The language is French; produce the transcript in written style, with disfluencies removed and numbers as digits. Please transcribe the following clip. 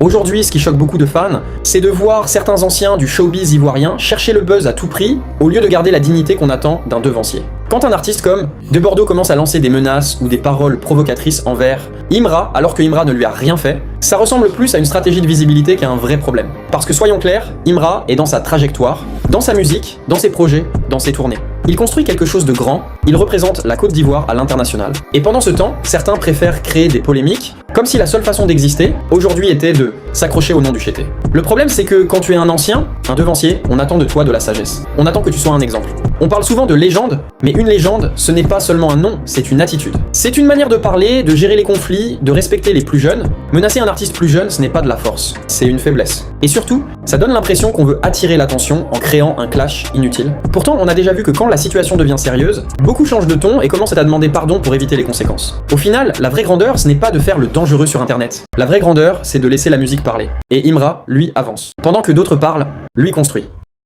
Aujourd'hui, ce qui choque beaucoup de fans, c'est de voir certains anciens du showbiz ivoirien chercher le buzz à tout prix, au lieu de garder la dignité qu'on attend d'un devancier. Quand un artiste comme De Bordeaux commence à lancer des menaces ou des paroles provocatrices envers Imra, alors que Imra ne lui a rien fait, ça ressemble plus à une stratégie de visibilité qu'à un vrai problème. Parce que soyons clairs, Imra est dans sa trajectoire, dans sa musique, dans ses projets, dans ses tournées. Il construit quelque chose de grand, il représente la Côte d'Ivoire à l'international. Et pendant ce temps, certains préfèrent créer des polémiques, comme si la seule façon d'exister, aujourd'hui, était de s'accrocher au nom du chété. Le problème, c'est que quand tu es un ancien, un devancier, on attend de toi de la sagesse. On attend que tu sois un exemple. On parle souvent de légende, mais une légende, ce n'est pas seulement un nom, c'est une attitude. C'est une manière de parler, de gérer les conflits, de respecter les plus jeunes. Menacer un artiste plus jeune, ce n'est pas de la force, c'est une faiblesse. Et surtout, ça donne l'impression qu'on veut attirer l'attention en créant un clash inutile. Pourtant, on a déjà vu que quand la situation devient sérieuse, beaucoup changent de ton et commencent à demander pardon pour éviter les conséquences. Au final, la vraie grandeur, ce n'est pas de faire le dangereux sur internet. La vraie grandeur, c'est de laisser la musique parler. Et Imra, lui, avance. Pendant que d'autres parlent, lui construit.